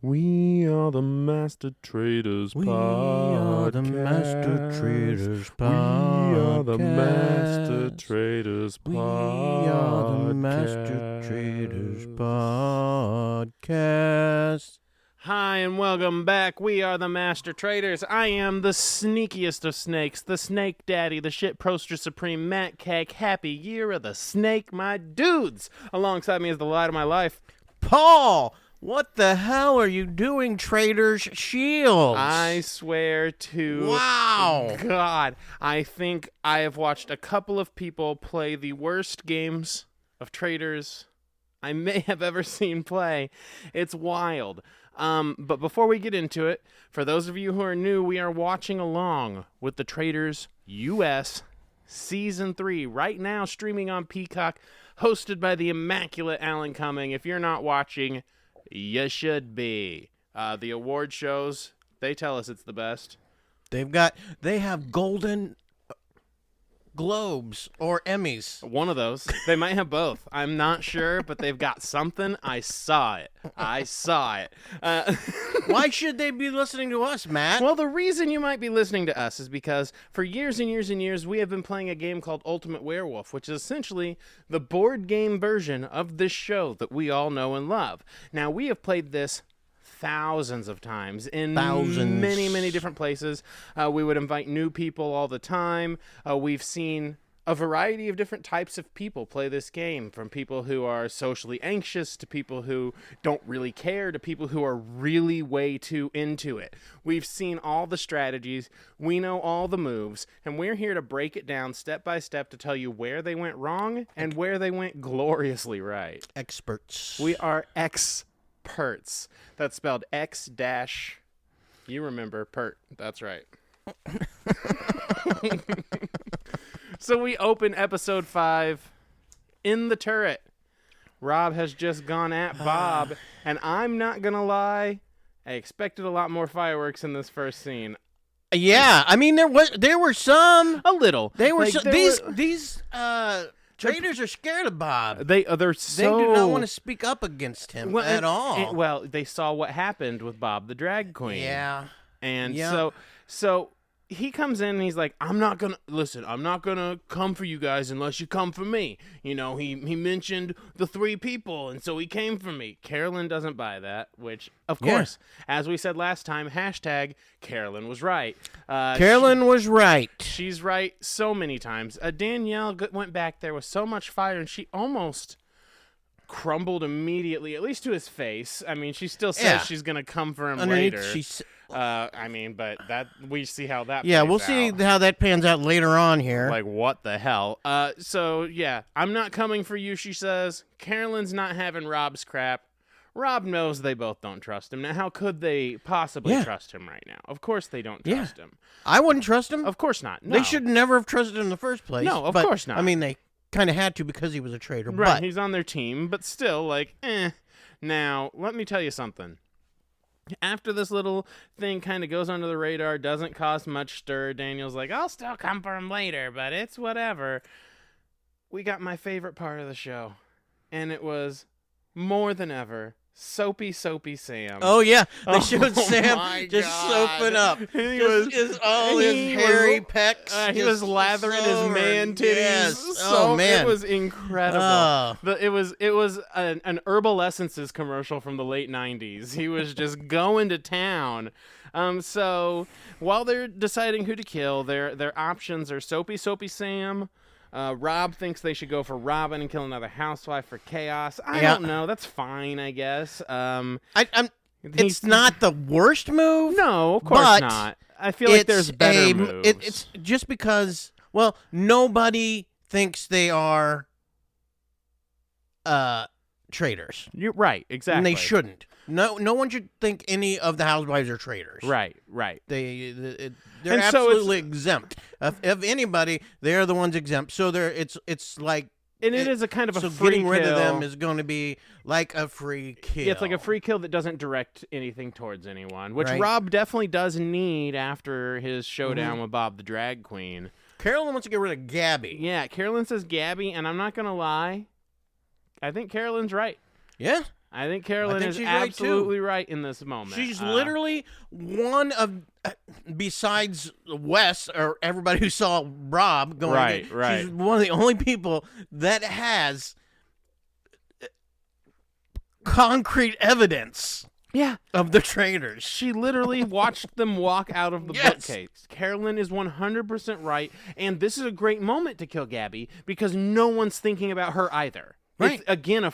We are the Master Traitors We podcast. are the Master Traitors We are the Master podcast. Traitors We podcast. are the Master Traitors podcast. Hi and welcome back. We are the Master Traitors. I am the sneakiest of snakes, the Snake Daddy, the shit poster supreme, Matt Keck. Happy Year of the Snake, my dudes. Alongside me is the light of my life, Paul, what the hell are you doing, Traitors Shields? I swear to Wow. God, I think I have watched a couple of people play the worst games of Traitors I may have ever seen play. It's wild. But before we get into it, for those of you who are new, we are watching along with the Traitors US Season 3, right now streaming on Peacock, hosted by the immaculate Alan Cumming. If you're not watching, you should be. The award shows, they tell us it's the best. They have Golden Globes or Emmys. One of those. They might have both. I'm not sure, but they've got something. I saw it. Why should they be listening to us, Matt? Well, the reason you might be listening to us is because for years and years and years, we have been playing a game called Ultimate Werewolf, which is essentially the board game version of this show that we all know and love. Now, we have played this thousands of times in many, many different places. We would invite new people all the time. We've seen a variety of different types of people play this game, from people who are socially anxious to people who don't really care to people who are really way too into it. We've seen all the strategies. We know all the moves, and we're here to break it down step by step to tell you where they went wrong and where they went gloriously right. Experts. We are experts. That's spelled X dash. You remember pert. That's right. So we open episode 5 in the turret. Rob has just gone at Bob, and I'm not gonna lie, I expected a lot more fireworks in this first scene. Yeah, I mean there were some. A little. They were Like, these traitors are scared of Bob. They're so. They do not want to speak up against him at all. Well, they saw what happened with Bob the drag queen. Yeah. And Yeah. so he comes in and he's like, I'm not gonna come for you guys unless you come for me. You know, he mentioned the 3 people, and so he came for me. Carolyn doesn't buy that, which, of course, as we said last time, hashtag Carolyn was right. Carolyn was right. She's right so many times. Danielle went back there with so much fire, and she almost crumbled immediately, at least to his face. I mean, she still says she's gonna come for him later. But that we see how that. Yeah, plays we'll see out. how that pans out later on here. Like, what the hell? So yeah, I'm not coming for you, she says. Carolyn's not having Rob's crap. Rob knows they both don't trust him. Now, how could they possibly trust him right now? Of course they don't trust him. I wouldn't trust him. Of course not. No. They should never have trusted him in the first place. No, of but, course not. I mean, they kind of had to because he was a traitor. Right, But he's on their team, but still, like, eh. Now, let me tell you something. After this little thing kind of goes under the radar, doesn't cause much stir, Daniel's like, I'll still come for him later, but it's whatever. We got my favorite part of the show, and it was, more than ever, Soapy Sam. oh yeah, they showed my Sam just God. soaping up. He His hairy pecs. He was lathering his man titties. Yes. So Oh man, it was incredible. It was an Herbal Essences commercial from the late 90s. He was just going to town. So while they're deciding who to kill, their options are Soapy Sam. Rob thinks they should go for Robin and kill another housewife for chaos. I don't know. That's fine, I guess. it's not the worst move. No, of course not. I feel like there's better moves. It's just because, well, nobody thinks they are traitors. You're right, exactly. And they shouldn't. No one should think any of the housewives are traitors. Right. They're And so absolutely exempt. If anybody, they're the ones exempt. So it's like. And it is a kind of a so free getting rid kill. of them is going to be like a free kill. Yeah, it's like a free kill that doesn't direct anything towards anyone, which Right. Rob definitely does need after his showdown with Bob the drag queen. Carolyn wants to get rid of Gabby. Yeah, Carolyn says Gabby, and I'm not going to lie. I think Carolyn's right. Yeah? I think Carolyn is she's absolutely right in this moment. She's literally one of, besides Wes or everybody who saw Rob going. Right. She's one of the only people that has concrete evidence. Yeah. Of the traitors. She literally watched them walk out of the bookcase. Carolyn is 100% right, and this is a great moment to kill Gabby because no one's thinking about her either. Right. It's, again,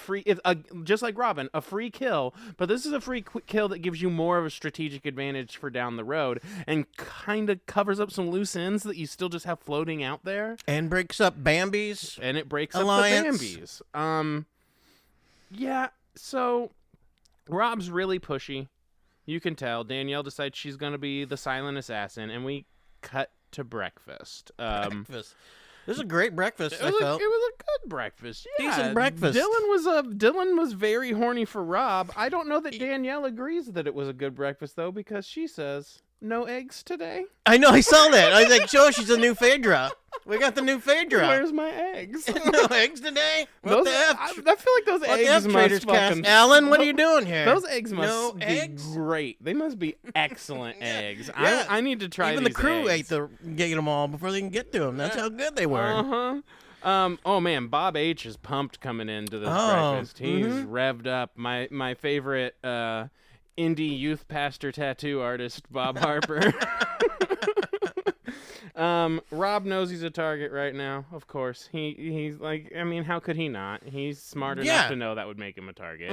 just like Robin, a free kill, but this is a free kill that gives you more of a strategic advantage for down the road and kind of covers up some loose ends that you still just have floating out there. And breaks up Bambi's And it breaks alliance. up the Bambis. Yeah, so Rob's really pushy. You can tell. Danielle decides she's going to be the silent assassin, and we cut to breakfast. Breakfast. This is a great breakfast, It was a good breakfast. Yeah. Decent breakfast. Dylan was very horny for Rob. I don't know that Danielle agrees that it was a good breakfast, though, because she says, no eggs today? I know, I saw that. I was like, Joe, she's a new Phaedra. We got the new Phaedra. Where's my eggs? No eggs today? What the F? I feel like those eggs must fucking... Alan, what are you doing here? Those eggs must be eggs? great. They must be excellent eggs. Yeah. I need to try Even these the crew eggs. ate them all before they can get to them. That's how good they were. Oh man, Bob H is pumped coming into this breakfast. He's revved up. My favorite indie youth pastor tattoo artist, Bob Harper. Rob knows he's a target right now, of course. He's like, I mean, how could he not? He's smart enough to know that would make him a target.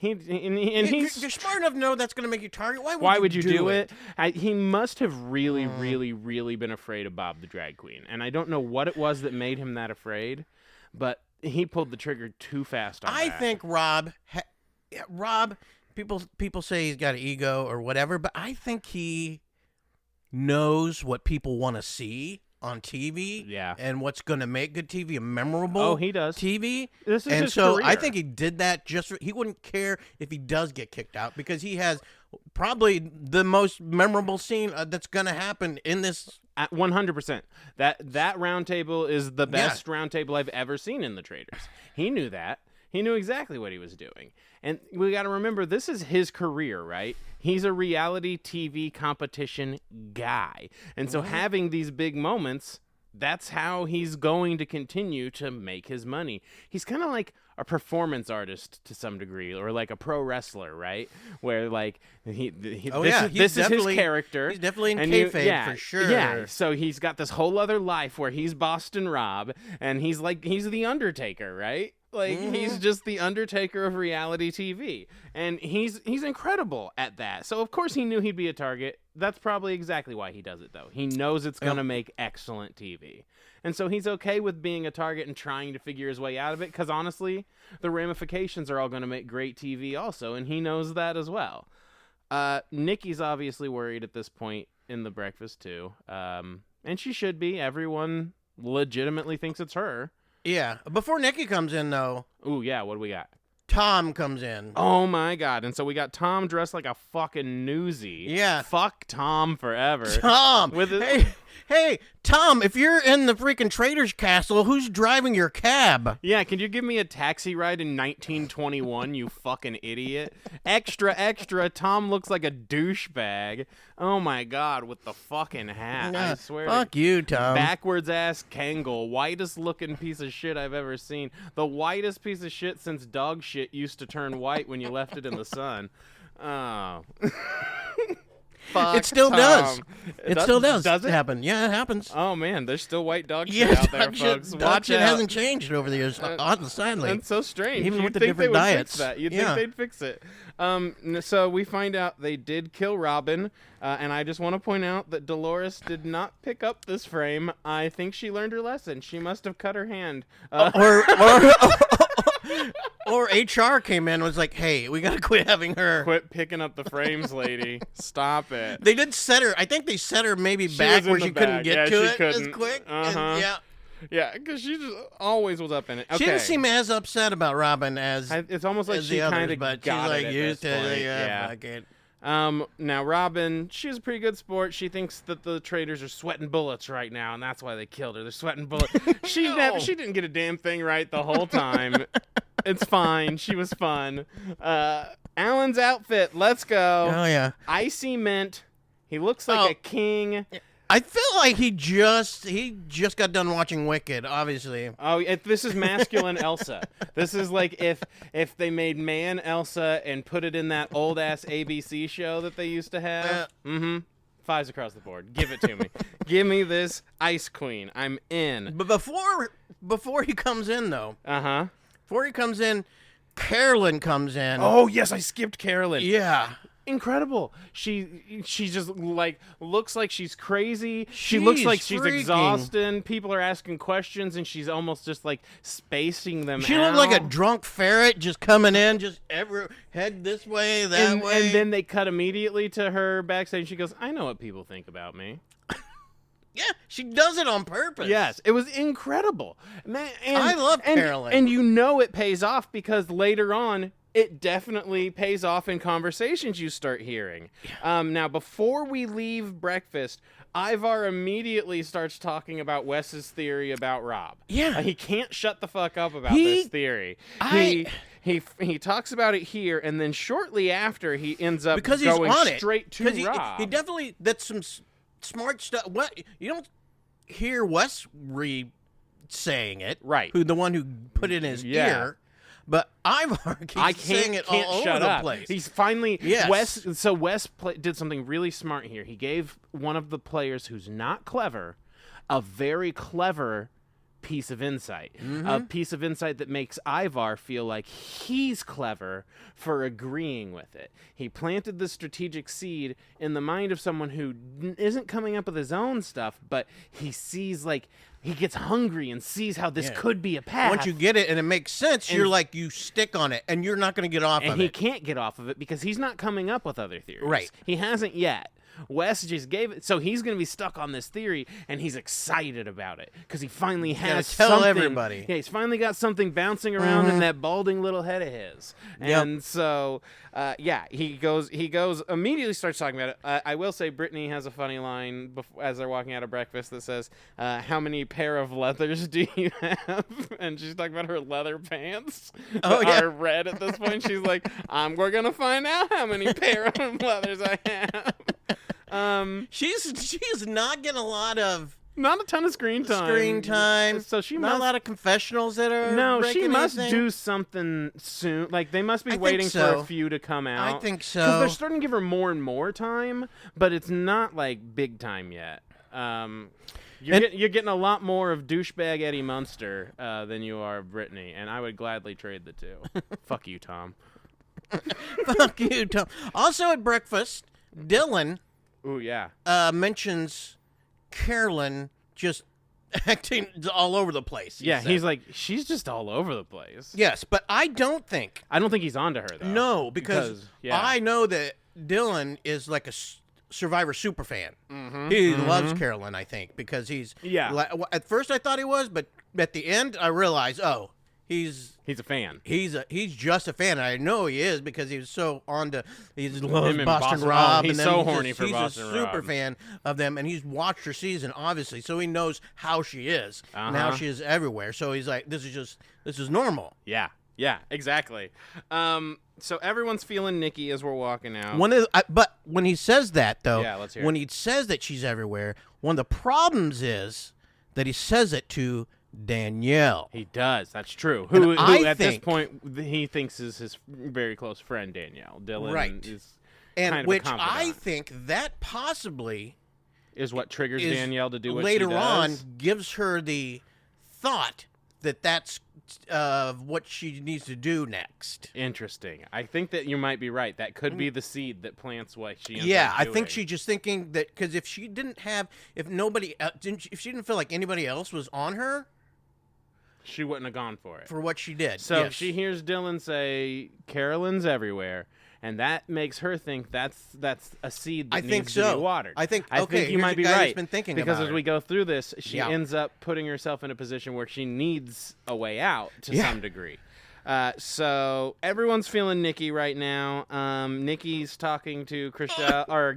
You're smart enough to know that's going to make you a target. Why would you do it? He must have really, really been afraid of Bob the drag queen, and I don't know what it was that made him that afraid, but he pulled the trigger too fast on that. I think Rob, people say he's got an ego or whatever, but I think he knows what people want to see on TV, and what's going to make good TV a memorable. Oh, he does. TV. This is and his so career. I think he did that he wouldn't care if he does get kicked out because he has probably the most memorable scene that's going to happen in this. At 100%. That round table is the best round table I've ever seen in the Traitors. He knew that. He knew exactly what he was doing. And we got to remember, this is his career, right? He's a reality TV competition guy. And so having these big moments, that's how he's going to continue to make his money. He's kind of like a performance artist to some degree, or like a pro wrestler, right? Where like this is his character. He's definitely in kayfabe for sure. Yeah, so he's got this whole other life where he's Boston Rob, and he's the Undertaker, right? Like he's just the Undertaker of reality TV, and he's incredible at that. So of course he knew he'd be a target. That's probably exactly why he does it, though. He knows it's going to make excellent TV, and so he's okay with being a target and trying to figure his way out of it. Because honestly, the ramifications are all going to make great TV, also, and he knows that as well. Nikki's obviously worried at this point in the breakfast too, and she should be. Everyone legitimately thinks it's her. Yeah. Before Nikki comes in, though. Ooh, yeah. What do we got? Tom comes in. Oh, my God. And so we got Tom dressed like a fucking newsie. Yeah. Fuck Tom forever. Tom! Hey, Tom, if you're in the freaking Traitors castle, who's driving your cab? Yeah, can you give me a taxi ride in 1921, you fucking idiot? Extra, extra, Tom looks like a douchebag. Oh, my God, with the fucking hat. I swear. Fuck you, Tom. Backwards-ass Kangol. Whitest-looking piece of shit I've ever seen. The whitest piece of shit since dog shit used to turn white when you left it in the sun. Oh. Fuck it still Tom. does. It still does. Does it happen? Yeah, it happens. Oh man, there's still white dog shit out there, folks. Watch it out. hasn't changed over the years. Sadly, that's so strange. Even You'd with the think different they would diets. Fix that. You'd think they'd fix it. So we find out they did kill Robin, and I just want to point out that Dolores did not pick up this frame. I think she learned her lesson. She must have cut her hand. Or HR came in and was like, hey, we got to quit having her. Quit picking up the frames, lady. Stop it. They did set her. I think they set her maybe back where she couldn't get to it as quick. Yeah, because she just always was up in it. Okay. She didn't seem as upset about Robin as it's almost like she kind of got she's like it used to it. Fuck it. Now Robin, she's a pretty good sport. She thinks that the Traitors are sweating bullets right now, and that's why they killed her. They're sweating bullets. She didn't get a damn thing right the whole time. It's fine. She was fun. Alan's outfit. Let's go. Oh, yeah. Icy mint. He looks like a king. I feel like he just got done watching Wicked, obviously. Oh, this is masculine Elsa. This is like if they made man Elsa and put it in that old-ass ABC show that they used to have. Fives across the board. Give it to me. Give me this Ice Queen. I'm in. But before he comes in, though. Before he comes in, Carolyn comes in. Oh, yes, I skipped Carolyn. Yeah. Incredible. She just like looks like she's crazy. She looks like she's exhausted. People are asking questions and she's almost just like spacing them out. She looked like a drunk ferret just coming in, just head this way, that way. And then they cut immediately to her backstage. She goes, I know what people think about me. Yeah, she does it on purpose. Yes, it was incredible. Man, I love Carolyn. And you know it pays off because later on, it definitely pays off in conversations you start hearing. Now, before we leave breakfast, Ivar immediately starts talking about Wes's theory about Rob. Yeah. He can't shut the fuck up about this theory. He talks about it here, and then shortly after, he ends up going straight to Rob. He definitely, that's some smart stuff. What you don't hear Wes saying it. Right. The one who put it in his ear. But Ivar keeps saying it all over the place. He's finally... Yes. Wes did something really smart here. He gave one of the players who's not clever a very clever piece of insight. A piece of insight that makes Ivar feel like he's clever for agreeing with it. He planted the strategic seed in the mind of someone who isn't coming up with his own stuff, but he sees like... He gets hungry and sees how this could be a path. Once you get it and it makes sense, you're like, you stick on it, and you're not going to get off of it. And he can't get off of it because he's not coming up with other theories. Right. He hasn't yet. Wes just gave it, so he's going to be stuck on this theory, and he's excited about it because he finally has something. Tell everybody. Yeah, he's finally got something bouncing around in that balding little head of his, and so he goes immediately starts talking about it. I will say, Brittany has a funny line as they're walking out of breakfast that says, "How many pair of leathers do you have?" And she's talking about her leather pants. Are red at this point. She's like, "We're gonna find out how many pair of leathers I have." She's not getting a lot of ton of screen time. So she not a lot of confessionals that are she must anything. do something soon. Like they must be waiting for a few to come out. I think so. Because they're starting to give her more and more time, but it's not like big time yet. You're getting a lot more of douchebag Eddie Munster than you are of Brittany, and I would gladly trade the two. Fuck you, Tom. Fuck you, Tom. Also at breakfast, Dylan mentions Carolyn just acting all over the place. He's like, she's just all over the place. Yes, but I don't think he's onto her, though. No, because I know that Dylan is like a Survivor super fan. He loves Carolyn, I think, because he's... at first I thought he was, but at the end I realized, he's a fan. He's just a fan. I know he is because he was so on to loves Boston Rob. He's so horny for Boston Rob. He's a super fan of them, and he's watched her season obviously, so he knows how she is and how she is everywhere. So he's like, this is normal. Yeah, exactly. So everyone's feeling Nikki as we're walking out. But when he says that, though, let's hear when it. he says that she's everywhere, one of the problems is that he says it to Danielle. He does. That's true. Who at this point he thinks is his very close friend, Danielle. Dylan is kind of which a confidant. I think that possibly is what triggers Danielle to do what later she does. on gives her the thought that that's what she needs to do next. Interesting. I think that you might be right. That could be the seed that plants what she ends up doing. I think she's just thinking that because if she didn't feel like anybody else was on her, she wouldn't have gone for it. For what she did. So she hears Dylan say, Carolyn's everywhere, and that makes her think that's a seed that needs to be watered. I think you might be right. Been thinking because about as we go through this, she ends up putting herself in a position where she needs a way out to some degree. So everyone's feeling Nikki right now. Nikki's talking to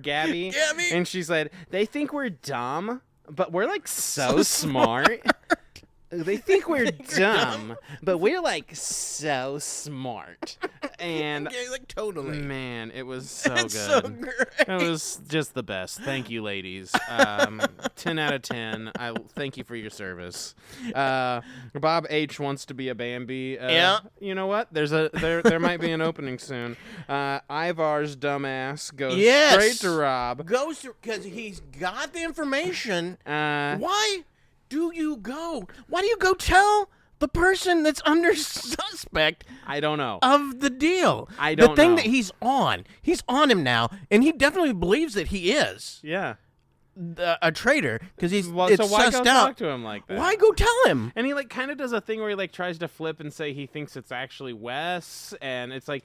Gabby, and she said, they think we're dumb, but we're like so smart. They think we're dumb, but we're like so smart. And like totally. Man, it was so good. So great. It was just the best. Thank you, ladies. 10 out of 10. I thank you for your service. Bob H wants to be a Bambi. Yeah. You know what? There might be an opening soon. Ivar's dumbass goes straight to Rob. Goes to because he's got the information. Why do you go? Why do you go tell the person that's under suspect? I don't know. Of the deal. I don't know. The thing that he's on him now, and he definitely believes that he is. Yeah. A traitor because so why go talk to him like that? Why go tell him? And he like kind of does a thing where he like tries to flip and say he thinks it's actually Wes, and it's like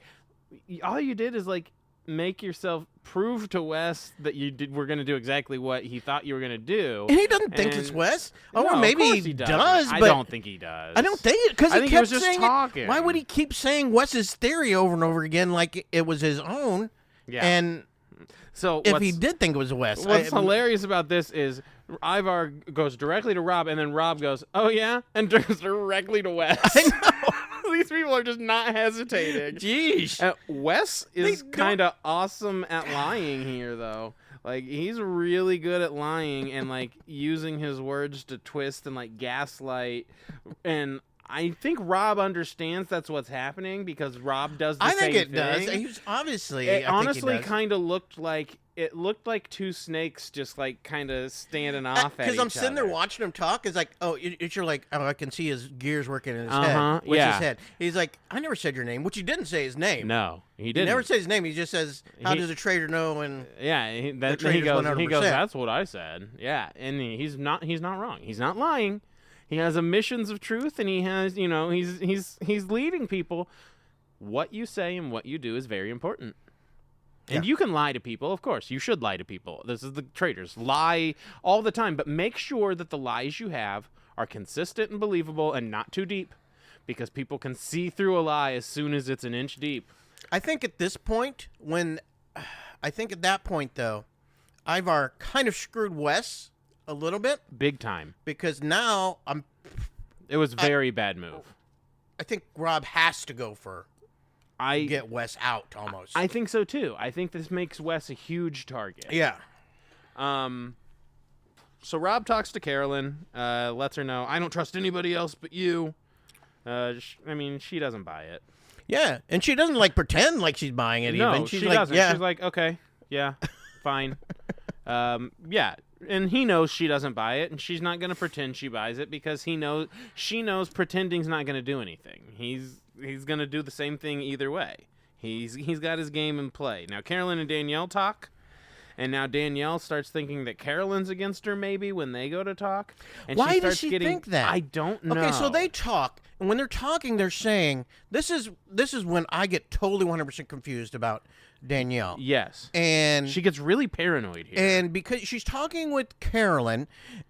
all you did is like make yourself prove to Wes that were going to do exactly what he thought you were going to do. And he doesn't think it's Wes. Oh, no, or maybe he does. But I don't think he does. I don't think it because he was kept just saying talking. Why would he keep saying Wes's theory over and over again like it was his own? Yeah. And so if he did think it was Wes, what's hilarious about this is Ivar goes directly to Rob, and then Rob goes, "Oh yeah," and turns directly to Wes. I know. These people are just not hesitating. Jeez. Wes is kind of awesome at lying here, though. Like, he's really good at lying and, like, using his words to twist and, like, gaslight. And I think Rob understands that's what's happening because Rob does the same thing. I think it does. He's obviously, it honestly kind of looked like two snakes just like kind of standing off at each other. Because I'm sitting there watching him talk. It's like, you're like, I can see his gears working in his head. His head. He's like, I never said your name, which he didn't say his name. No, he didn't. He never says his name. He just says, how does a traitor know? And he goes, that's what I said. Yeah, and he's not wrong. He's not lying. He has omissions of truth, and he has, he's leading people. What you say and what you do is very important. And you can lie to people, of course. You should lie to people. This is the Traitors. Lie all the time, but make sure that the lies you have are consistent and believable and not too deep, because people can see through a lie as soon as it's an inch deep. I think at that point, though, Ivar kind of screwed Wes a little bit. Big time. Because now it was a very bad move. I think Rob has to go for get Wes out almost. I think so too. I think this makes Wes a huge target. Yeah. So Rob talks to Carolyn, lets her know, I don't trust anybody else but you. She doesn't buy it. Yeah, and she doesn't pretend like she's buying it. No, even. She doesn't. Yeah. She's like, okay, yeah, fine. Yeah. And he knows she doesn't buy it, and she's not going to pretend she buys it because she knows pretending's not going to do anything. He's going to do the same thing either way. He's got his game in play. Now Carolyn and Danielle talk, and now Danielle starts thinking that Carolyn's against her maybe when they go to talk. And why does she think that? I don't know. Okay, so they talk, and when they're talking, they're saying this is when I get totally 100% confused about Danielle. Yes. And she gets really paranoid here. And because she's talking with Carolyn,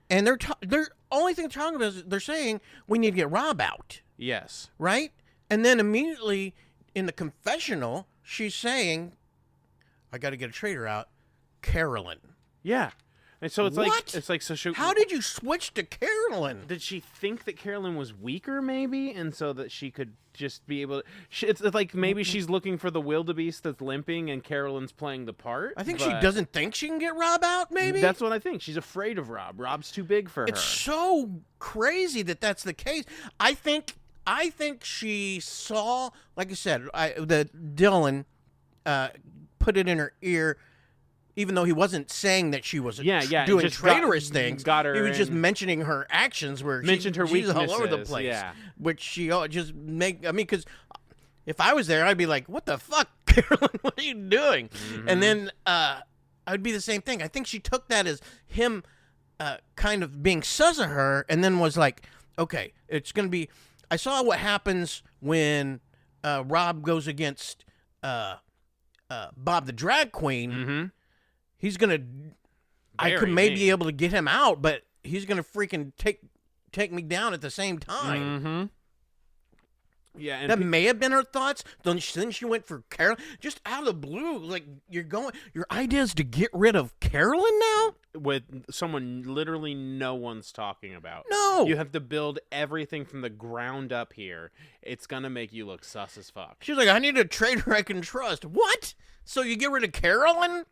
and they're only thing they're talking about is they're saying we need to get Rob out. Yes. Right? And then immediately in the confessional, she's saying, I got to get a traitor out, Carolyn. Yeah. And so it's how did you switch to Carolyn? Did she think that Carolyn was weaker, maybe, and so that she could just be able to? It's like maybe she's looking for the wildebeest that's limping, and Carolyn's playing the part. I think she doesn't think she can get Rob out. Maybe that's what I think. She's afraid of Rob. Rob's too big for her. It's so crazy that that's the case. I think she saw, like I said, that Dylan put it in her ear. Even though he wasn't saying that she was doing traitorous things, he was just mentioning her actions where she's all over the place. Yeah. Which she just because if I was there, I'd be like, what the fuck, Carolyn, what are you doing? Mm-hmm. And then I'd be the same thing. I think she took that as him kind of being sus of her and then was like, okay, it's going to be, I saw what happens when Rob goes against Bob the drag queen. Mm-hmm. He's gonna. I could maybe be able to get him out, but he's gonna freaking take me down at the same time. Mm-hmm. Yeah, and that may have been her thoughts. Then she went for Carolyn, just out of the blue. Like your idea is to get rid of Carolyn now with someone literally no one's talking about. No, you have to build everything from the ground up here. It's gonna make you look sus as fuck. She's like, I need a traitor I can trust. What? So you get rid of Carolyn?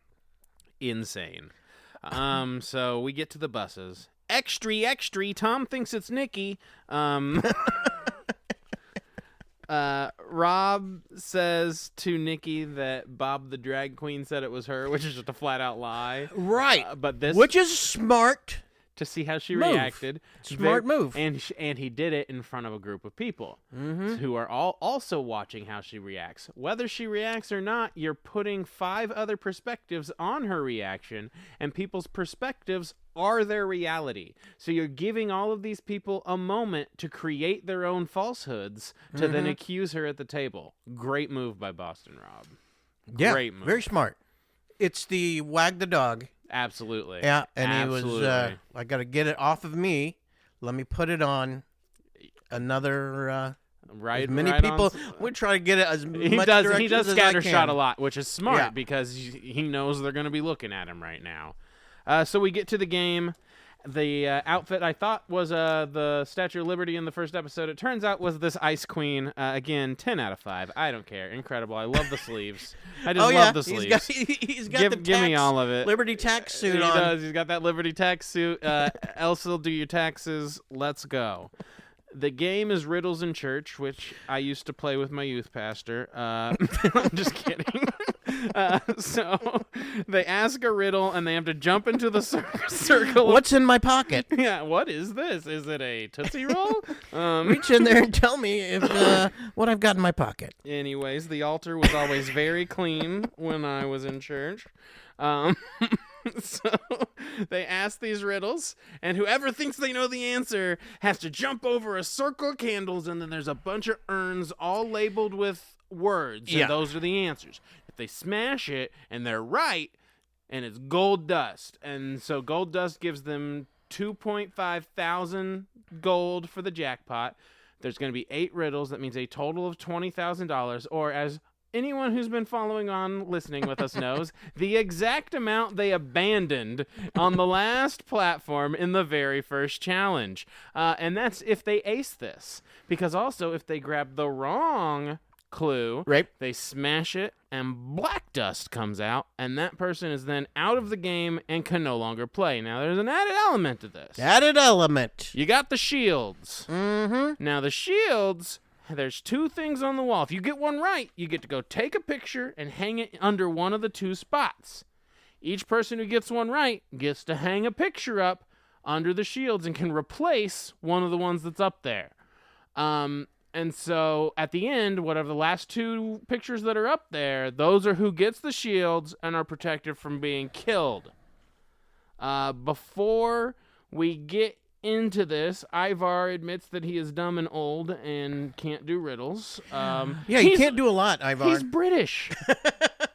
Insane. So we get to the buses. Extra, Tom thinks it's Nikki. Rob says to Nikki that Bob the drag queen said it was her, which is just a flat out lie. Right. Which is smart. To see how she reacted. Smart move. And he did it in front of a group of people who are all also watching how she reacts. Whether she reacts or not, you're putting 5 other perspectives on her reaction, and people's perspectives are their reality. So you're giving all of these people a moment to create their own falsehoods to then accuse her at the table. Great move by Boston Rob. Yeah, great move. Very smart. It's the wag the dog. Absolutely. Yeah, and he was, I got to get it off of me. Let me put it on another, right. Many right people, we try to get it as much direction as I can. He does scattershot a lot, which is smart because he knows they're going to be looking at him right now. So we get to the game. The outfit I thought was the Statue of Liberty in the first episode. It turns out was this Ice Queen. Again, 10 out of 5. I don't care. Incredible. I love the sleeves. I just love the sleeves. He's got the give me all of it. Liberty tax suit on. He does. He's got that Liberty tax suit. Elsa, do your taxes. Let's go. The game is Riddles in Church, which I used to play with my youth pastor. I'm just kidding. So they ask a riddle, and they have to jump into the circle. What's in my pocket? Yeah, what is this? Is it a Tootsie Roll? Reach in there and tell me if what I've got in my pocket. Anyways, the altar was always very clean when I was in church. So they ask these riddles, and whoever thinks they know the answer has to jump over a circle of candles, and then there's a bunch of urns all labeled with words, and those are the answers. If they smash it and they're right, and it's gold dust, and so gold dust gives them 2.5 thousand gold for the jackpot. There's going to be 8 riddles. That means a total of $20,000, or as anyone who's been following on listening with us knows, the exact amount they abandoned on the last platform in the very first challenge. And that's if they ace this. Because also, if they grab the wrong clue, they smash it, and black dust comes out, and that person is then out of the game and can no longer play. Now, there's an added element to this. Added element. You got the shields. Now, the shields... There's 2 things on the wall. If you get one right, you get to go take a picture and hang it under one of the 2 spots. Each person who gets one right gets to hang a picture up under the shields and can replace one of the ones that's up there. And so at the end, whatever the last 2 pictures that are up there, those are who gets the shields and are protected from being killed. Before we get into this, Ivar admits that he is dumb and old and can't do riddles. He can't do a lot, Ivar. He's British.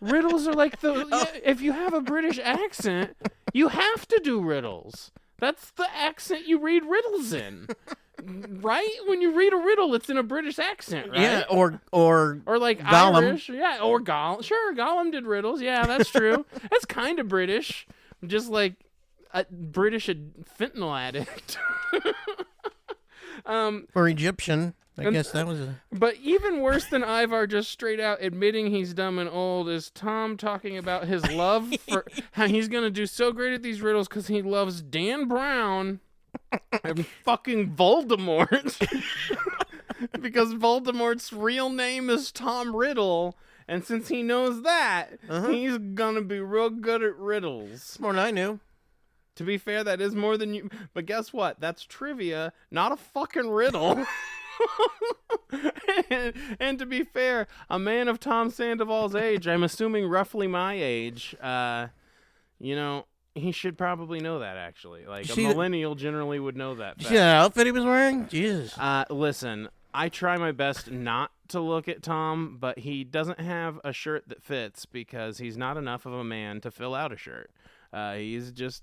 Riddles are like if you have a British accent, you have to do riddles. That's the accent you read riddles in. Right? When you read a riddle, it's in a British accent, right? Yeah, or like Gollum. Irish. Yeah, or Gollum. Sure, Gollum did riddles. Yeah, that's true. That's kind of British. Just like a British fentanyl addict. Or Egyptian. I guess that was a... But even worse than Ivar just straight out admitting he's dumb and old is Tom talking about his love for how he's going to do so great at these riddles because he loves Dan Brown and fucking Voldemort. Because Voldemort's real name is Tom Riddle. And since he knows that, he's going to be real good at riddles. More than I knew. To be fair, that is more than you... But guess what? That's trivia, not a fucking riddle. and to be fair, a man of Tom Sandoval's age, I'm assuming roughly my age, he should probably know that, actually. Like, a millennial generally would know that. See that outfit he was wearing? Jesus. Listen, I try my best not to look at Tom, but he doesn't have a shirt that fits because he's not enough of a man to fill out a shirt. He's just...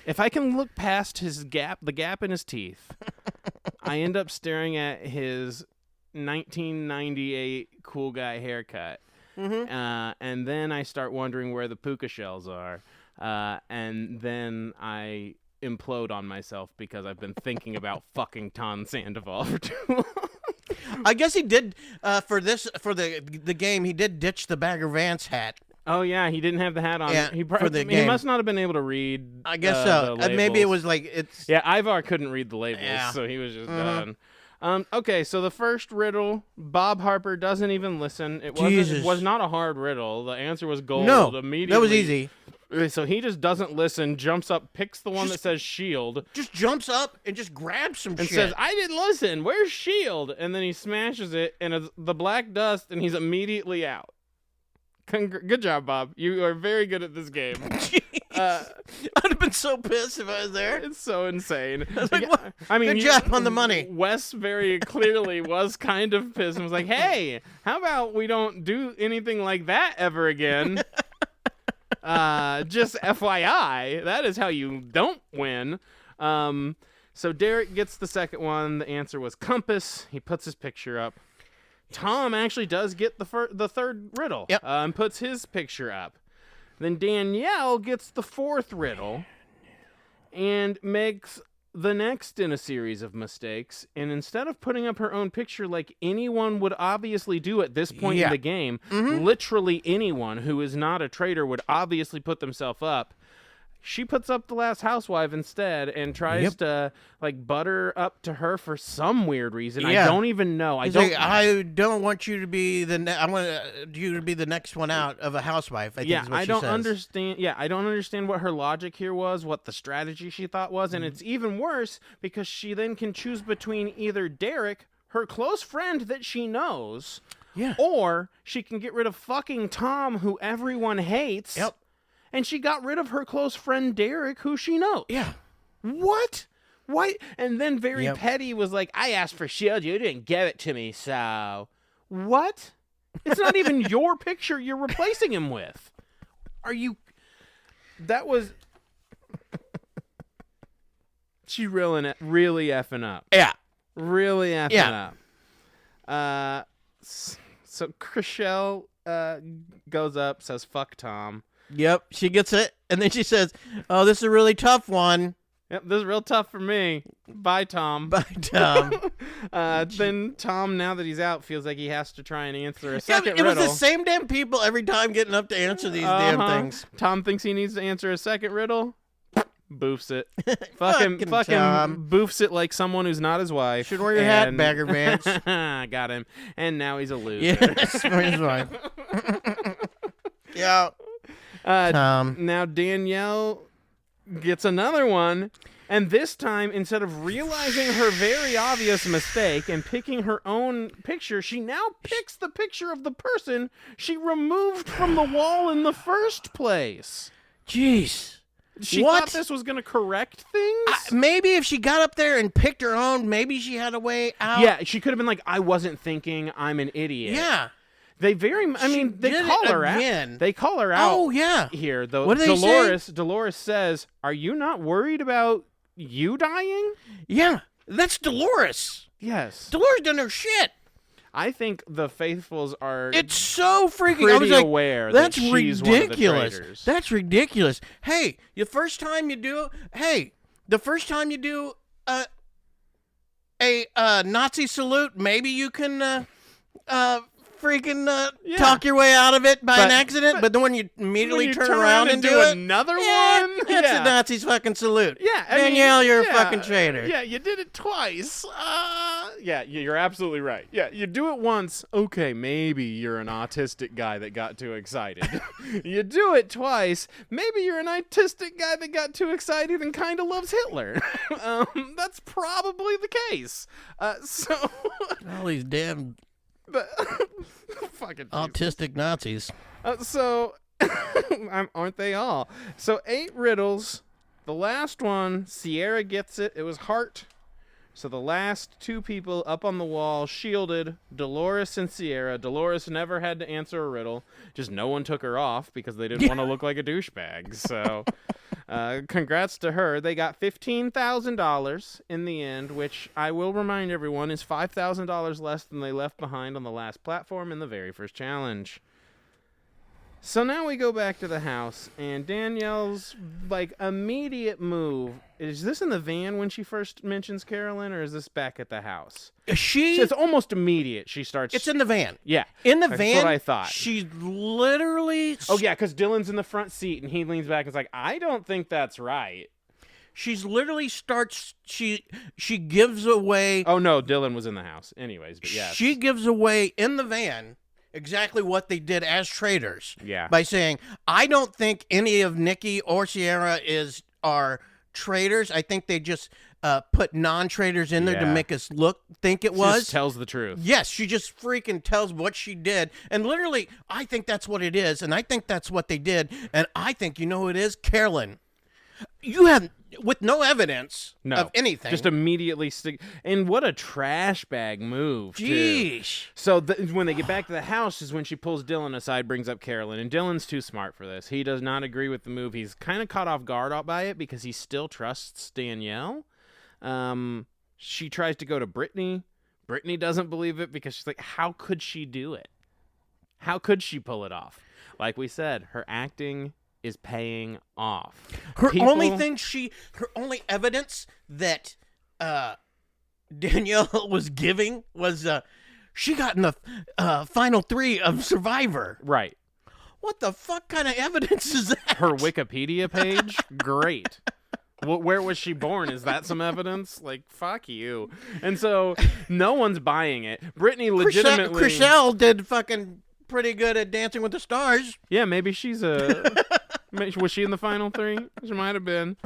If I can look past the gap in his teeth, I end up staring at his 1998 cool guy haircut. And then I start wondering where the puka shells are. And then I implode on myself because I've been thinking about fucking Tom Sandoval for too long. I guess he did for the game. He did ditch the Bagger Vance hat. Oh yeah, he didn't have the hat on. Yeah, he must not have been able to read. I guess so. Maybe it was like it's. Yeah, Ivar couldn't read the labels, so he was just done. Okay, so the first riddle, Bob Harper doesn't even listen. It was not a hard riddle. The answer was gold. No, immediately. That was easy. So he just doesn't listen, jumps up, picks the one that says shield. Just jumps up and just grabs some shit. And says, I didn't listen. Where's shield? And then he smashes it, and it's the black dust, and he's immediately out. Good job, Bob. You are very good at this game. I'd have been so pissed if I was there. It's so insane. I mean, good job on the money. Wes very clearly was kind of pissed and was like, hey, how about we don't do anything like that ever again? Just FYI, that is how you don't win. So Derek gets the second one. The answer was compass. He puts his picture up. Tom actually does get the third riddle. Yep. And puts his picture up. Then Danielle gets the fourth riddle and makes the next in a series of mistakes. And instead of putting up her own picture like anyone would obviously do at this point in the game, literally anyone who is not a traitor would obviously put themselves up. She puts up the Last Housewife instead and tries to like butter up to her for some weird reason. I don't even know. I don't want you to be I want you to be the next one out of a housewife. I think is what I she don't says. understand. Yeah, I don't understand what her logic here was, what the strategy she thought was, and it's even worse because she then can choose between either Derek, her close friend that she knows, or she can get rid of fucking Tom, who everyone hates. Yep. And she got rid of her close friend Derek, who she knows. Yeah. What? Why? And then very petty was like, I asked for shield, you didn't give it to me, so... What? It's not even your picture you're replacing him with. Are you... That was... She really effing up. Yeah. Really effing up. So Chriselle goes up, says, fuck Tom. Yep, she gets it, and then she says, oh, this is a really tough one. Yep, this is real tough for me. Bye, Tom. Bye, Tom. Then Tom, now that he's out, feels like he has to try and answer a second riddle. It was the same damn people every time getting up to answer these damn things. Tom thinks he needs to answer a second riddle. Boofs it. fucking boofs it like someone who's not his wife. Should wear your hat, Bagger Vance. Got him. And now he's a loser. Yes, for his wife. Yeah. Now Danielle gets another one, and this time, instead of realizing her very obvious mistake and picking her own picture, she now picks the picture of the person she removed from the wall in the first place. Jeez. She thought this was going to correct things? Maybe if she got up there and picked her own, maybe she had a way out. Yeah, she could have been like, I wasn't thinking, I'm an idiot. Yeah. They call her out. They call her out. Oh yeah. Here, though. What do they say? Dolores says, "Are you not worried about you dying?" Yeah, that's Dolores. Yes. Dolores done her shit. I think the faithfuls are. It's so freaking. Pretty I was like, aware that's that she's ridiculous. One of the traitors. That's ridiculous. Hey, the first time you do a Nazi salute, maybe you can talk your way out of it by an accident, but then when you immediately turn around and do it, another one, it's a Nazi's fucking salute. Yeah, Danielle, you're a fucking traitor. Yeah, you did it twice. Yeah, you're absolutely right. Yeah, you do it once. Okay, maybe you're an autistic guy that got too excited. You do it twice. Maybe you're an autistic guy that got too excited and kind of loves Hitler. That's probably the case. So all these damn. Fucking autistic Nazis. Aren't they all? So 8 riddles. The last one, Sierra gets it. It was heart. So the last 2 people up on the wall, shielded, Dolores and Sierra. Dolores never had to answer a riddle. Just no one took her off because they didn't want to look like a douchebag. So Congrats to her. They got $15,000 in the end, which I will remind everyone is $5,000 less than they left behind on the last platform in the very first challenge. So now we go back to the house, and Danielle's, immediate move. Is this in the van when she first mentions Carolyn, or is this back at the house? It's almost immediate. She starts... It's in the van. Yeah. In the van. That's what I thought. She literally... Oh, yeah, because Dylan's in the front seat, and he leans back and is like, I don't think that's right. She's literally starts... She gives away... Oh, no, Dylan was in the house. Anyways, but yes. She gives away in the van... exactly what they did as traitors. Yeah. By saying, I don't think any of Nikki or Sierra are traitors. I think they just put non-traitors in there to make us think it was. She just tells the truth. Yes, she just freaking tells what she did. And literally, I think that's what it is. And I think that's what they did. And I think, you know who it is? Carolyn. You have... with no evidence of anything. Just immediately stick. And what a trash bag move, Jeez. Too. So when they get back to the house is when she pulls Dylan aside, brings up Carolyn. And Dylan's too smart for this. He does not agree with the move. He's kind of caught off guard by it because he still trusts Danielle. She tries to go to Brittany. Brittany doesn't believe it because she's like, how could she do it? How could she pull it off? Like we said, her acting... is paying off. Her only evidence that Danielle was giving was she got in the final 3 of Survivor. Right. What the fuck kind of evidence is that? Her Wikipedia page? Great. Where was she born? Is that some evidence? Fuck you. And so no one's buying it. Brittany legitimately... Chriselle did fucking pretty good at Dancing with the Stars. Yeah, maybe she's a... Was she in the final 3? She might have been.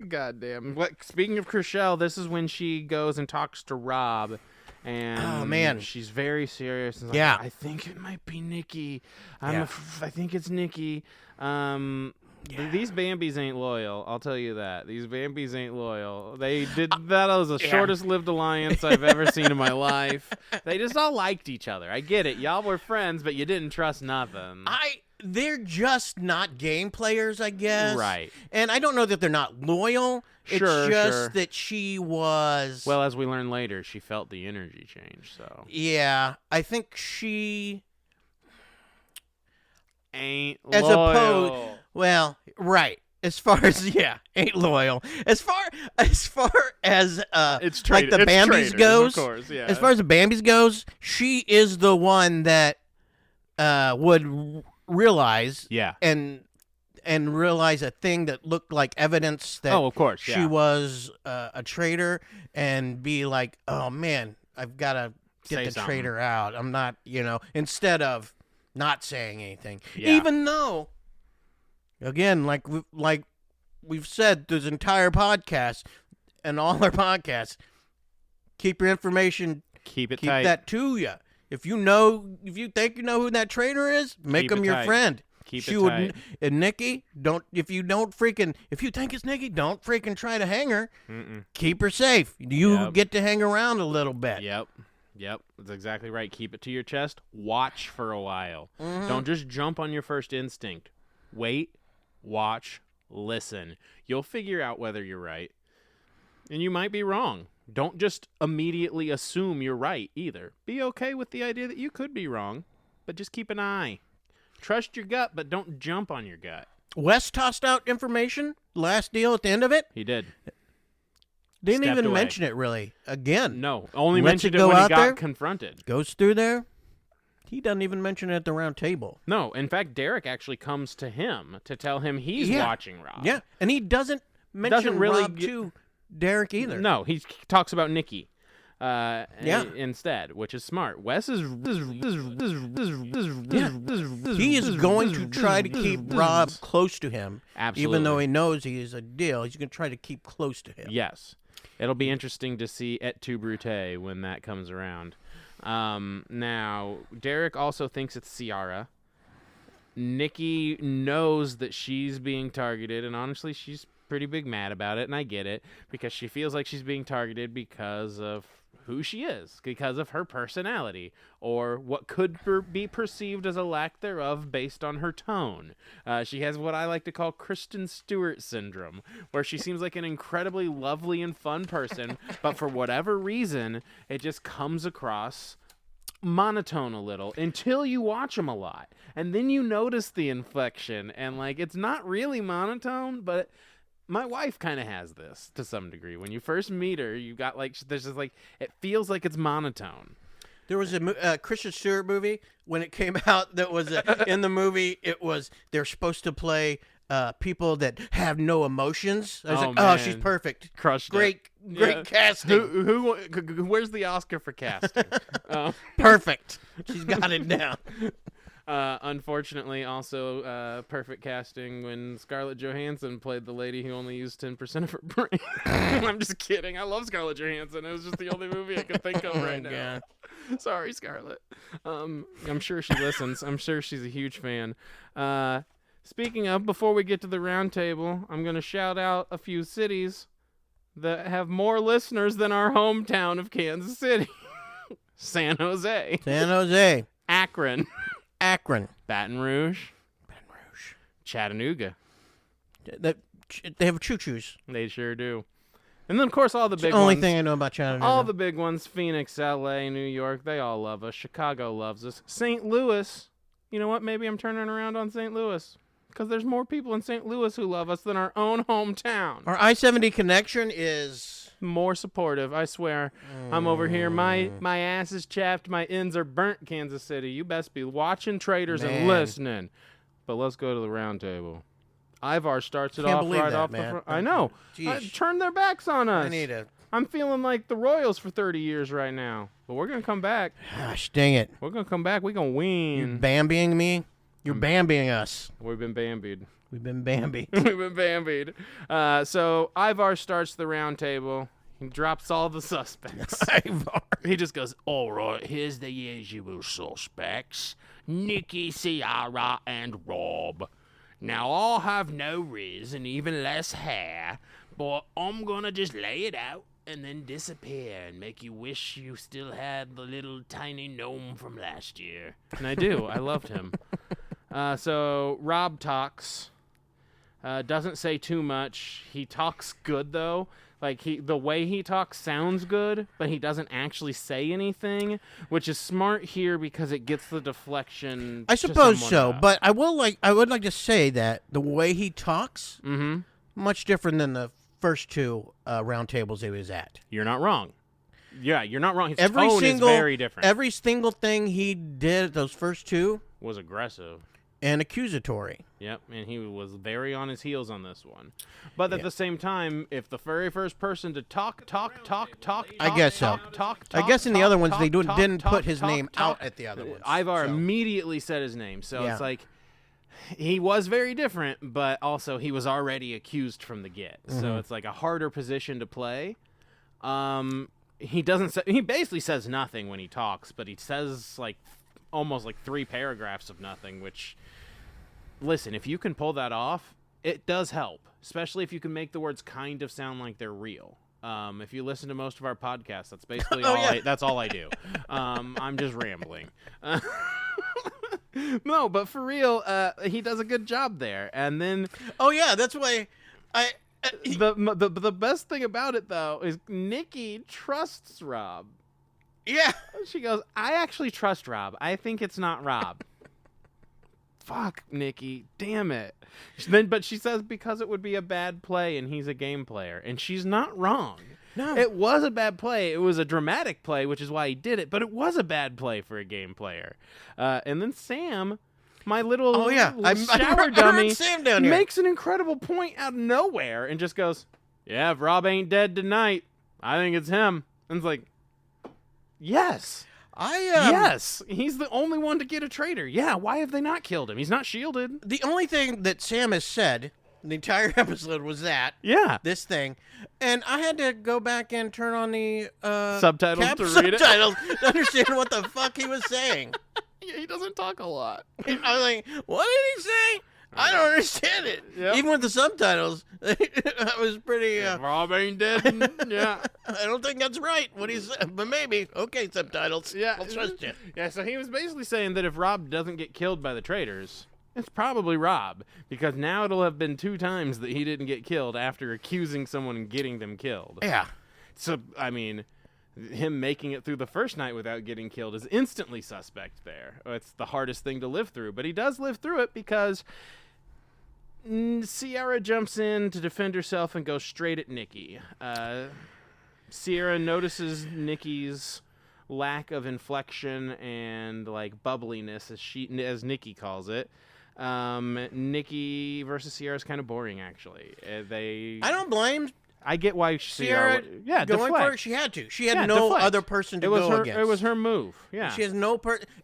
Goddamn. Speaking of Chriselle, this is when she goes and talks to Rob. And oh, man. She's very serious. And yeah. I think it might be Nikki. I think it's Nikki. These Bambis ain't loyal. I'll tell you that. These Bambis ain't loyal. They did that was the shortest lived alliance I've ever seen in my life. They just all liked each other. I get it. Y'all were friends, but you didn't trust nothing. They're just not game players, I guess. Right. And I don't know that they're not loyal. It's just that she was... Well, as we learn later, she felt the energy change, so... Yeah. I think she... ain't loyal. Well, right. As far as ain't loyal. As far as it's the Bambis goes, of course, yeah. As far as the Bambis goes, she is the one that would realize and realize a thing that looked like evidence that of course, she was a traitor and be like, oh man, I've got to get the traitor out. I'm not, instead of not saying anything, even though. Again, like we've said this entire podcast and all our podcasts, keep your information, keep tight. That to you. If you think you know who that traitor is, make him your friend. Keep it tight. And Nikki, if you think it's Nikki, don't freaking try to hang her. Mm-mm. Keep her safe. You get to hang around a little bit. Yep, that's exactly right. Keep it to your chest. Watch for a while. Mm-hmm. Don't just jump on your first instinct. Wait. Watch, listen. You'll figure out whether you're right. And you might be wrong. Don't just immediately assume you're right either. Be okay with the idea that you could be wrong, but just keep an eye. Trust your gut, but don't jump on your gut. Wes tossed out information, last deal at the end of it. He did. Didn't even mention it really. Again. No, only mentioned it when he got confronted. Goes through there. He doesn't even mention it at the round table. No, in fact, Derek actually comes to him to tell him he's watching Rob. Yeah, and he doesn't mention Rob to Derek either. No, he talks about Nikki instead, which is smart. Wes is... He is going to try to keep Rob close to him. Absolutely. Even though he knows he is a deal, he's going to try to keep close to him. Yes. It'll be interesting to see Et tu Brute when that comes around. Now, Derek also thinks it's Ciara. Nikki knows that she's being targeted, and honestly, she's pretty big mad about it, and I get it, because she feels like she's being targeted because of who she is because of her personality, or what could be perceived as a lack thereof based on her tone. She has what I like to call Kristen Stewart syndrome, where she seems like an incredibly lovely and fun person, but for whatever reason, it just comes across monotone a little until you watch them a lot. And then you notice the inflection, and like it's not really monotone, but my wife kind of has this to some degree. When you first meet her, you got like, there's just like, it feels like it's monotone. There was a Kristen Stewart movie when it came out that was in the movie. It was, they're supposed to play people that have no emotions. I was like, man. oh, she's perfect. Crushed Great casting. Where's the Oscar for casting? Perfect. She's got it down. Unfortunately, also perfect casting when Scarlett Johansson played the lady who only used 10% of her brain. I'm just kidding. I love Scarlett Johansson. It was just the only movie I could think of right now. Sorry, Scarlett. I'm sure she listens. I'm sure she's a huge fan. Speaking of, before we get to the round table, I'm going to shout out a few cities that have more listeners than our hometown of Kansas City. San Jose. Akron. Baton Rouge. Chattanooga. They have choo-choos. They sure do. And then, of course, all the big ones. The only thing I know about Chattanooga. All the big ones. Phoenix, L.A., New York. They all love us. Chicago loves us. St. Louis. You know what? Maybe I'm turning around on St. Louis. Because there's more people in St. Louis who love us than our own hometown. Our I-70 connection is more supportive, I swear. I'm over here. My ass is chapped. My ends are burnt, Kansas City. You best be watching Traitors and listening. But let's go to the round table. Ivar starts it off right off the front. I know. Turn their backs on us. I'm feeling like the Royals for 30 years right now. But we're going to come back. Gosh, dang it. We're going to come back. We're going to win. You Bambiing me? You're Bambiing us. We've been Bambied. We've been Bambied. We've been Bambied. So Ivar starts the round table. He drops all the suspects. Ivar. He just goes, all right, here's the usual suspects. Nikki, Ciara, and Rob. Now, I'll have no riz and even less hair, but I'm going to just lay it out and then disappear and make you wish you still had the little tiny gnome from last year. And I do. I loved him. So Rob talks. Doesn't say too much. He talks good, though. Like, the way he talks sounds good, but he doesn't actually say anything, which is smart here because it gets the deflection. I suppose so, but I would like to say that the way he talks, much different than the first two round tables he was at. You're not wrong. Yeah, you're not wrong. His tone is very different. Every single thing he did, those first two, was aggressive. And accusatory. Yep, and he was very on his heels on this one. But at the same time, if the very first person to talk, I guess so. I guess in the other ones they didn't put his name out at the other ones. Ivar immediately said his name, so it's like he was very different, but also he was already accused from the get. So it's like a harder position to play. He basically says nothing when he talks, but he says like almost like 3 paragraphs of nothing, which, listen, if you can pull that off, it does help, especially if you can make the words kind of sound like they're real. If you listen to most of our podcasts, that's basically that's all I do. I'm just rambling. No, but for real, he does a good job there. And then, that's why the best thing about it though is Nikki trusts Rob. Yeah. She goes, I actually trust Rob. I think it's not Rob. Fuck, Nikki. Damn it. But she says because it would be a bad play and he's a game player. And she's not wrong. No. It was a bad play. It was a dramatic play, which is why he did it. But it was a bad play for a game player. And then Sam, my little shower dummy, Sam down here, makes an incredible point out of nowhere and just goes, yeah, if Rob ain't dead tonight, I think it's him. And it's like, yes. Yes. He's the only one to get a traitor. Yeah, why have they not killed him? He's not shielded. The only thing that Sam has said the entire episode was that. Yeah. This thing. And I had to go back and turn on the subtitles to read subtitles to understand what the fuck he was saying. Yeah, he doesn't talk a lot. I was like, what did he say? I don't understand it. Yep. Even with the subtitles, I was pretty. Rob ain't dead. Yeah. I don't think that's right. What he said, but maybe. Okay, subtitles. Yeah. I'll trust you. Yeah. So he was basically saying that if Rob doesn't get killed by the traitors, it's probably Rob, because now it'll have been 2 times that he didn't get killed after accusing someone and getting them killed. Yeah. So I mean, him making it through the first night without getting killed is instantly suspect there. It's the hardest thing to live through, but he does live through it because Sierra jumps in to defend herself and goes straight at Nikki. Sierra notices Nikki's lack of inflection and like bubbliness, as Nikki calls it. Nikki versus Sierra is kind of boring, actually. I don't blame. I get why Sierra going deflect. for it. She had to. She had no other person to go against. It was her move. Yeah. She has no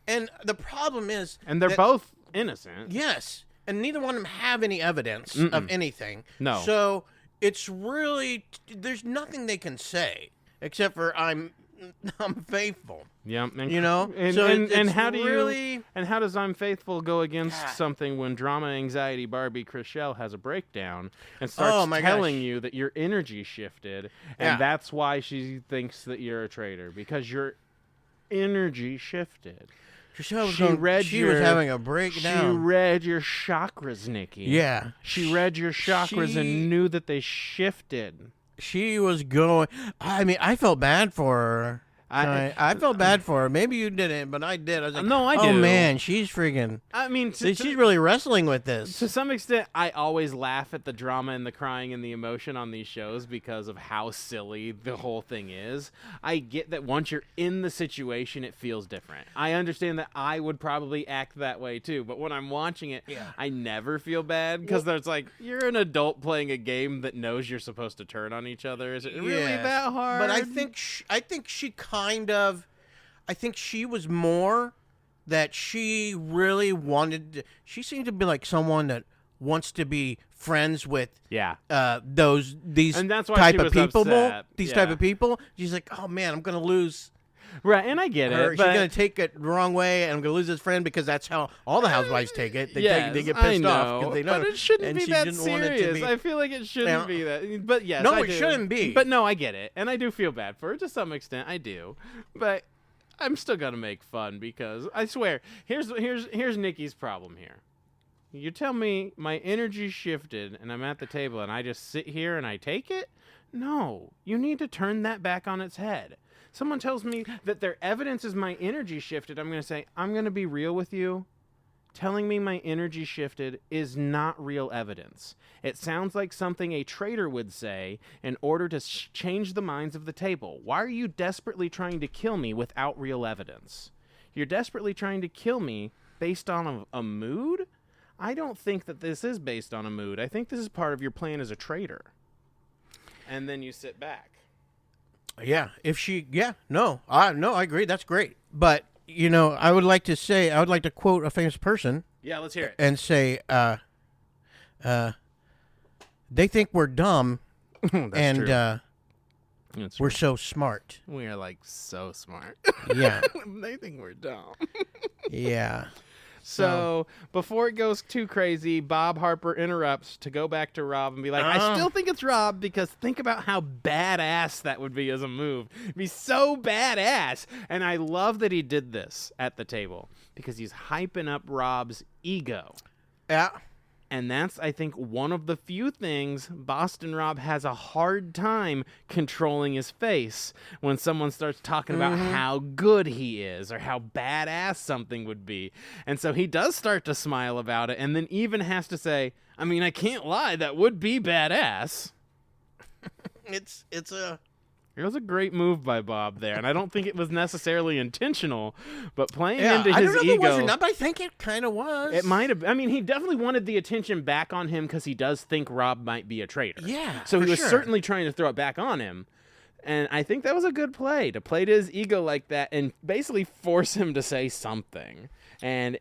and the problem is, and they're both innocent. Yes, and neither one of them have any evidence of anything. No. So it's really there's nothing they can say except for I'm faithful. Yeah, and, so and how do really... you and how does I'm faithful go against something when drama anxiety Barbie Chriselle has a breakdown and starts telling you that your energy shifted, and that's why she thinks that you're a traitor, because your energy shifted. She was having a breakdown. She read your chakras, Nikki. Yeah, she read your chakras and knew that they shifted. She was going. I mean, I felt bad for her. I felt bad for her. Maybe you didn't, but I did. I was like, no, I do. Oh man, she's freaking. I mean, she's really wrestling with this. To some extent, I always laugh at the drama and the crying and the emotion on these shows because of how silly the whole thing is. I get that once you're in the situation, it feels different. I understand that I would probably act that way too, but when I'm watching it, I never feel bad because there's like, you're an adult playing a game that knows you're supposed to turn on each other. Is it really that hard? But I think she I think she was more that she really wanted. She seemed to be like someone that wants to be friends with. Yeah. These and that's why type she was of people. Upset. These type of people. She's like, oh man, I'm gonna lose. Right, and I get it. She's gonna take it the wrong way, and I'm gonna lose this friend because that's how all the housewives take it. They get pissed off because they know. But it shouldn't be that serious. I feel like it shouldn't be that. But yes, no, it shouldn't be. But no, I get it, and I do feel bad for her to some extent. I do, but I'm still gonna make fun because I swear, here's Nikki's problem here. You tell me my energy shifted, and I'm at the table, and I just sit here and I take it. No, you need to turn that back on its head. Someone tells me that their evidence is my energy shifted, I'm going to say, I'm going to be real with you. Telling me my energy shifted is not real evidence. It sounds like something a traitor would say in order to change the minds of the table. Why are you desperately trying to kill me without real evidence? You're desperately trying to kill me based on a mood? I don't think that this is based on a mood. I think this is part of your plan as a traitor. And then you sit back. Yeah, I agree. That's great. But, I would like to quote a famous person. Yeah, let's hear it. And say, they think we're dumb, and we're so smart. We are, like, so smart. Yeah. They think we're dumb. Yeah. So, before it goes too crazy, Bob Harper interrupts to go back to Rob and be like, I still think it's Rob because think about how badass that would be as a move. It'd be so badass. And I love that he did this at the table because he's hyping up Rob's ego. Yeah. And that's, I think, one of the few things Boston Rob has a hard time controlling his face when someone starts talking about how good he is or how badass something would be. And so he does start to smile about it and then even has to say, I mean, I can't lie, that would be badass. It was a great move by Bob there, and I don't think it was necessarily intentional, but playing into his ego. I don't know if it was or not, but I think it kind of was. It might have. I mean, he definitely wanted the attention back on him because he does think Rob might be a traitor. Yeah, so he was certainly trying to throw it back on him, and I think that was a good play to play to his ego like that and basically force him to say something. And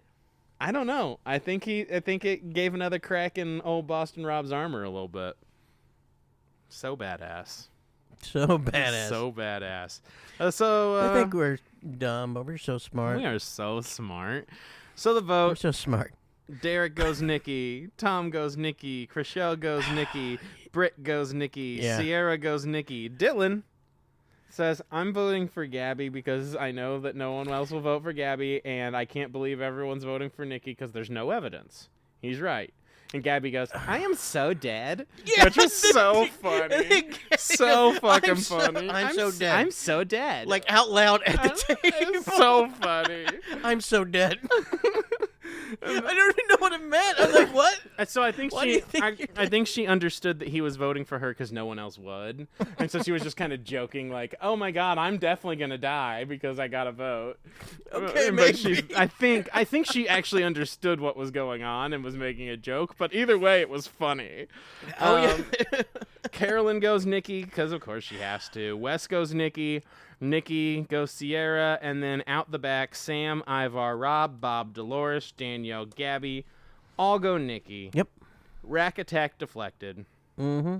I don't know. I think it gave another crack in old Boston Rob's armor a little bit. So badass. So badass. So badass. I think we're dumb, but we're so smart. We are so smart. So the vote. We're so smart. Derek goes Nikki. Tom goes Nikki. Chriselle goes Nikki. Britt goes Nikki. Yeah. Sierra goes Nikki. Dylan says, I'm voting for Gabby because I know that no one else will vote for Gabby, and I can't believe everyone's voting for Nikki because there's no evidence. He's right. And Gabby goes, I am so dead. Yeah, which was so funny. So fucking funny. I'm so dead. I'm so dead. Like out loud at the table. It's so funny. I'm so dead. I don't even know what it meant. I was like, what? So I think I think she understood that he was voting for her because no one else would. And so she was just kind of joking like, oh my God, I'm definitely going to die because I got to vote. Okay, but maybe. I think she actually understood what was going on and was making a joke. But either way, it was funny. Yeah. Carolyn goes Nikki because, of course, she has to. Wes goes Nikki. Nikki goes Sierra, and then out the back, Sam, Ivar, Rob, Bob, Dolores, Danielle, Gabby, all go Nikki. Yep. Rack attack deflected. Mm-hmm.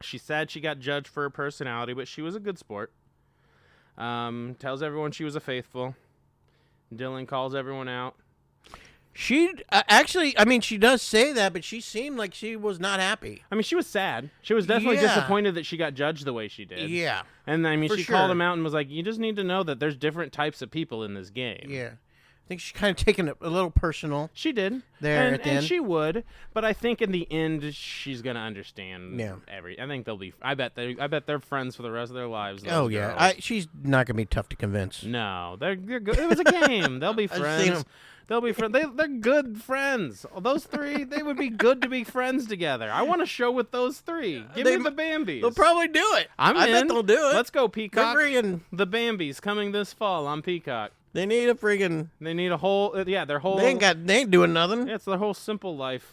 She said she got judged for her personality, but she was a good sport. Tells everyone she was a faithful. Dylan calls everyone out. She actually, I mean, she does say that, but she seemed like she was not happy. I mean, she was sad. She was definitely disappointed that she got judged the way she did. Yeah. And, I mean, she sure. called him out and was like, you just need to know that there's different types of people in this game. Yeah. I think she's kind of taken it a little personal. She did. There at the end. And she would, but I think in the end she's gonna understand. Yeah. I think they'll be. I bet they're friends for the rest of their lives. Oh yeah. Girls. She's not gonna be tough to convince. No, they're good. It was a game. They'll be friends. They'll be friends. They're good friends. Those three, they would be good to be friends together. I want a show with those three. Give me the Bambis. They'll probably do it. I bet they'll do it. Let's go, Peacock. Friggin', the Bambis coming this fall on Peacock. They need a friggin'. They need a whole. Their whole. They ain't doing nothing. Yeah, it's their whole Simple Life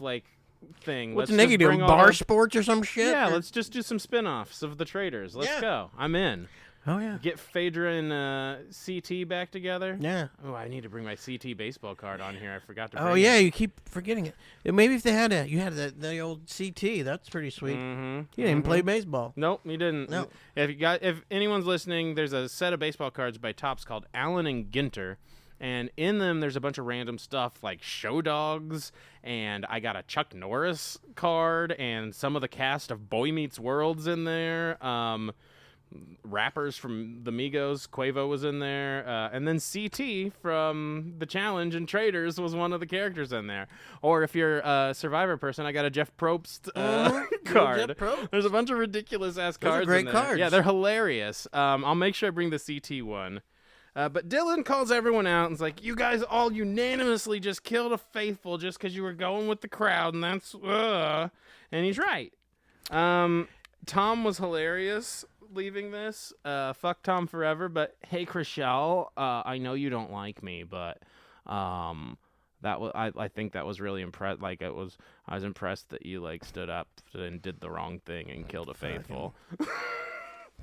thing. What's Nikki doing? Bar sports or some shit? Yeah, let's just do some spin-offs of the Traitors. Let's go. I'm in. Oh yeah. Get Phaedra and CT back together. Yeah. Oh, I need to bring my CT baseball card on here. I forgot to bring Oh yeah, you keep forgetting it. Maybe if they had you had the old CT, that's pretty sweet. Mm-hmm. He didn't even play baseball. Nope, he didn't. No. If anyone's listening, there's a set of baseball cards by Topps called Allen and Ginter. And in them, there's a bunch of random stuff like show dogs, and I got a Chuck Norris card, and some of the cast of Boy Meets World's in there. Rappers from the Migos, Quavo was in there, and then CT from The Challenge and Traitors was one of the characters in there. Or if you're a Survivor person, I got a Jeff Probst card. Jeff Probst. There's a bunch of ridiculous-ass cards great in there. cards. Yeah, they're hilarious. I'll make sure I bring the CT one. But Dylan calls everyone out and is like, you guys all unanimously just killed a faithful just because you were going with the crowd, and that's... And he's right. Tom was hilarious leaving this. Fuck Tom forever, but hey, Chriselle, I know you don't like me, but that was I think that was really impressed. Like I was impressed that you stood up and did the wrong thing and killed a faithful.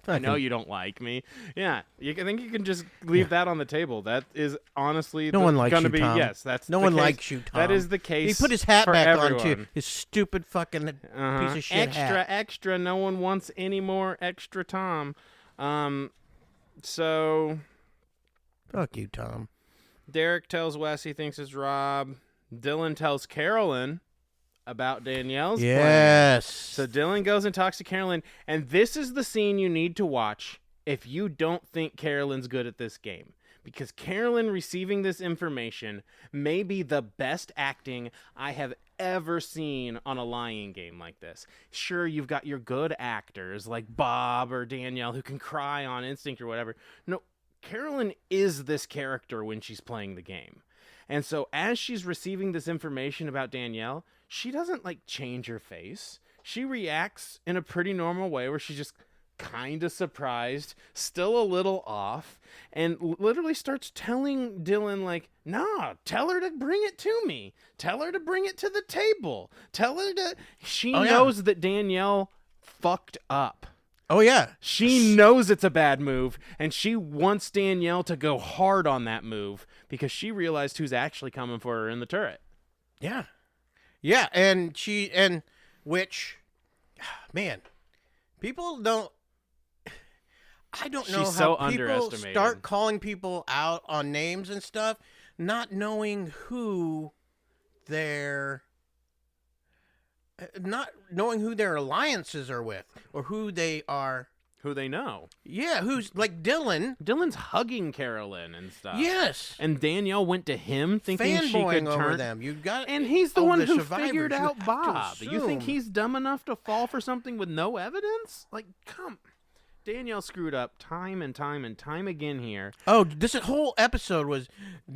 I know you don't like me. Yeah, I think you can just leave that on the table. That is honestly no one likes gonna you, be Tom. Yes, that's no the one case. likes you, Tom. That is the case. He put his hat for back everyone. on too. His stupid fucking piece of shit extra. No one wants any more extra Tom. So fuck you, Tom. Derek tells Wes he thinks it's Rob. Dylan tells Carolyn about Danielle's plan. Yes. So Dylan goes and talks to Carolyn, and this is the scene you need to watch if you don't think Carolyn's good at this game. Because Carolyn receiving this information may be the best acting I have ever seen on a lying game like this. Sure, you've got your good actors like Bob or Danielle who can cry on instinct or whatever. No, Carolyn is this character when she's playing the game. And so as she's receiving this information about Danielle, she doesn't change her face. She reacts in a pretty normal way where she's just kind of surprised, still a little off, and literally starts telling Dylan nah, tell her to bring it to me. Tell her to bring it to the table. Tell her to... She knows that Danielle fucked up. Oh, yeah. She knows it's a bad move, and she wants Danielle to go hard on that move because she realized who's actually coming for her in the turret. Yeah. Yeah, and which, man, people don't, I don't know She's how so people underestimated. start calling people out on names and stuff, not knowing who their not knowing who their alliances are with or who they are. Who they know. Yeah, who's like Dylan. Dylan's hugging Carolyn and stuff. Yes. And Danielle went to him thinking she could over turn them. You got And he's the one who survivors. figured out You Bob. You think he's dumb enough to fall for something with no evidence? Like, come. Danielle screwed up time and time and time again here. Oh, this whole episode was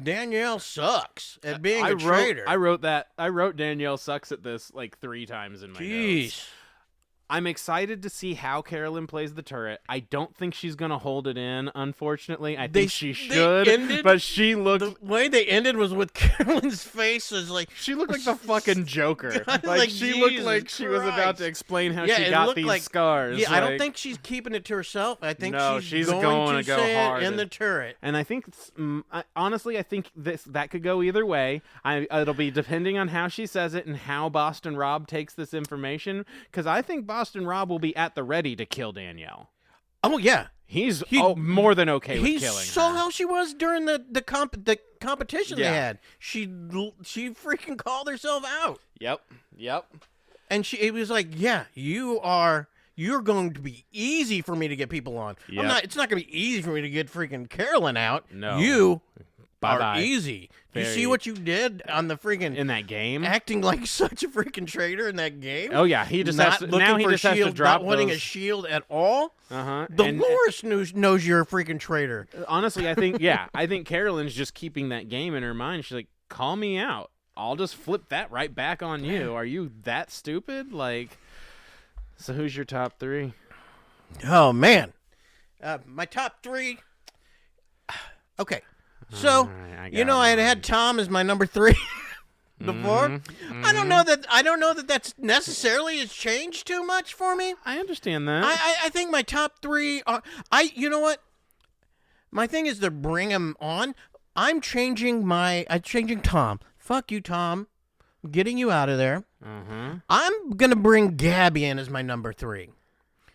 Danielle sucks at being a traitor. I wrote Danielle sucks at this like 3 times in my notes. I'm excited to see how Carolyn plays the turret. I don't think she's going to hold it in, unfortunately. I think she should, but she looked... The way they ended was with Carolyn's face was like... She looked like the fucking Joker. Like she looked like she was about to explain how she got these scars. Yeah, I don't think she's keeping it to herself. I think she's going to go say hard it in the turret. And I think, honestly, I think that could go either way. It'll be depending on how she says it and how Boston Rob takes this information, because I think Boston Rob will be at the ready to kill Danielle. Oh yeah, he's more than okay with killing her. He saw how she was during the competition they had. She freaking called herself out. Yep. And it was like, yeah, you're going to be easy for me to get people on. Yep. It's not going to be easy for me to get freaking Carolyn out. No. You Bye-bye. are easy. You see what you did on the freaking in that game? Acting like such a freaking traitor in that game. Oh yeah, he just has to drop not wanting a shield at all. Uh-huh. Dolores knows you're a freaking traitor. Honestly, I think Carolyn's just keeping that game in her mind. She's like, call me out. I'll just flip that right back on you. Are you that stupid? Like, so who's your top 3? Oh man, my top 3. Okay. So, I had Tom as my number 3 before. Mm-hmm. I don't know that that's necessarily has changed too much for me. I understand that. I think my top 3 are you know what? My thing is to bring him on. I'm changing Tom. Fuck you, Tom. I'm getting you out of there. Mm-hmm. I'm going to bring Gabby in as my number 3.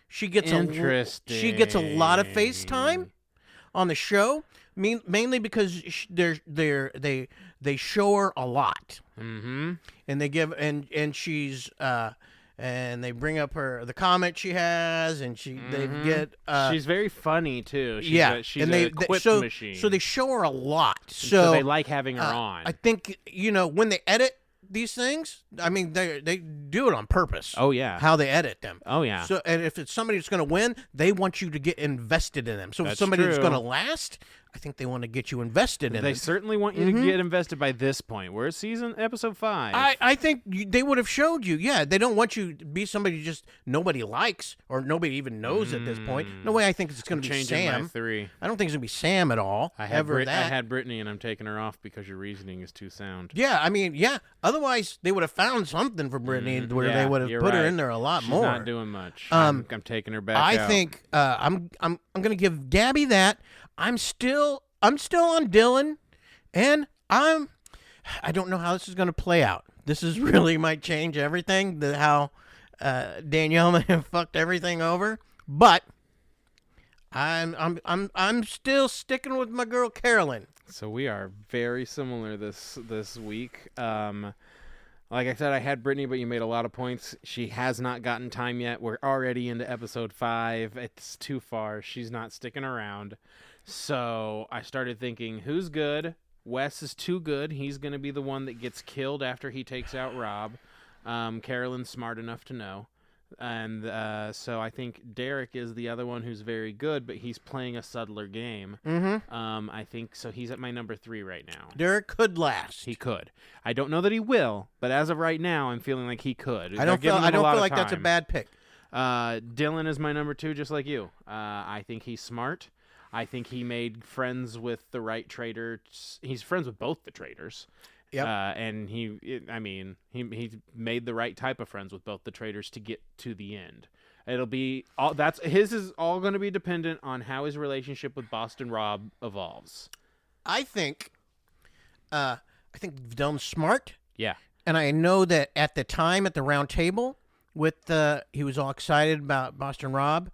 She gets a lot of face time on the show. Mainly because they show her a lot, mm-hmm. and they give and she's and they bring up the comment she has, and they get she's very funny too. She's and a quip machine. So they show her a lot. So they like having her on. I think when they edit these things, I mean they do it on purpose. Oh yeah, how they edit them. Oh yeah. So and if it's somebody that's going to win, they want you to get invested in them. So if somebody that's going to last, I think they want to get you invested in them. They certainly want you to get invested by this point. We're at episode 5. I think they would have showed you. Yeah, they don't want you to be somebody just nobody likes or nobody even knows at this point. No way I think it's going to be Sam. My 3. I don't think it's going to be Sam at all. I had Brittany, and I'm taking her off because your reasoning is too sound. Yeah, I mean, yeah. Otherwise, they would have found something for Brittany where they would have put her in there a lot more. She's not doing much. I'm taking her back out. I think I'm going to give Gabby that. I'm still on Dylan, and I don't know how this is going to play out. This is really might change everything. How Danielle may have fucked everything over, but I'm still sticking with my girl Carolyn. So we are very similar this week. Like I said, I had Brittany, but you made a lot of points. She has not gotten time yet. We're already into episode 5. It's too far. She's not sticking around. So I started thinking, who's good? Wes is too good. He's going to be the one that gets killed after he takes out Rob. Carolyn's smart enough to know. And so I think Derek is the other one who's very good, but he's playing a subtler game. Mm-hmm. I think so. He's at my number 3 right now. Derek could last. He could. I don't know that he will, but as of right now, I'm feeling like he could. I don't feel like that's a bad pick. Dylan is my number 2, just like you. I think he's smart. I think he made friends with the right traitors. He's friends with both the traitors. Yep. And he made the right type of friends with both the traitors to get to the end. It'll be all his is all going to be dependent on how his relationship with Boston Rob evolves. I think Dylan's smart. Yeah. And I know that at the time at the round table he was all excited about Boston Rob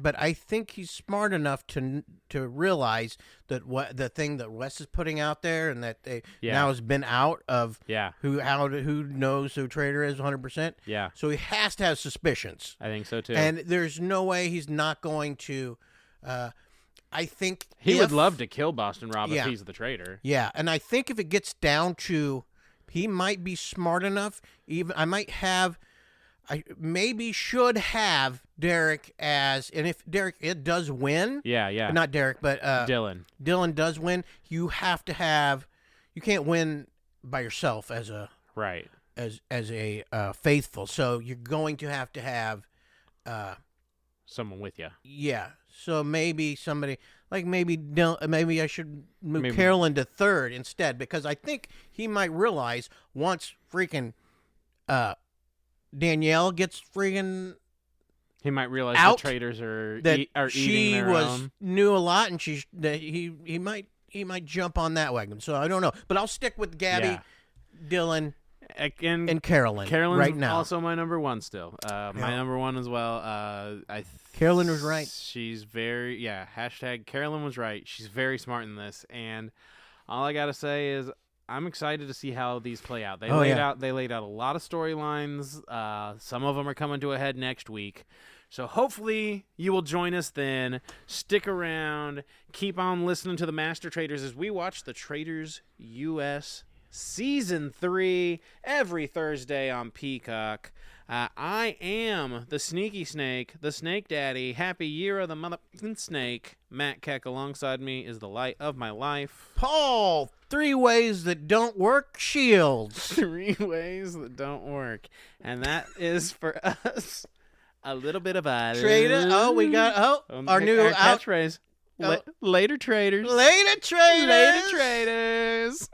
but I think he's smart enough to realize that what the thing that Wes is putting out there, and that they now has been out of who knows who Traitor is 100%. Yeah. So he has to have suspicions. I think so too. And there's no way he's not going to. I think he would love to kill Boston Rob if he's the traitor. Yeah, and I think if it gets down to, he might be smart enough. I maybe should have Derek as, and if Derek does win, not Derek, but Dylan does win. You have to have, you can't win by yourself as a as a faithful. So you're going to have someone with you. Yeah. So maybe somebody maybe I should move Carolyn to third instead, because I think he might realize once freaking Danielle gets freaking, he might realize out, the traitors are that eating their own. Knew a lot, and he might jump on that wagon. So I don't know, but I'll stick with Gabby, Dylan, and Carolyn. Carolyn's right now also my number one still. My number one as well. Carolyn was right. She's very # Carolyn was right. She's very smart in this, and all I gotta say is, I'm excited to see how these play out. They laid out a lot of storylines. Some of them are coming to a head next week. So hopefully you will join us then. Stick around. Keep on listening to the Master Traitors as we watch the Traitors US Season 3 every Thursday on Peacock. I am the Sneaky Snake, the Snake Daddy. Happy Year of the Motherfucking Snake. Matt Keck alongside me is the light of my life. Paul, 3 ways that don't work shields. 3 ways that don't work. And that is for us a little bit of a Traitor. Oh, we got our new catchphrase. Later, Traitors. Later, Traitors. Later, Traitors.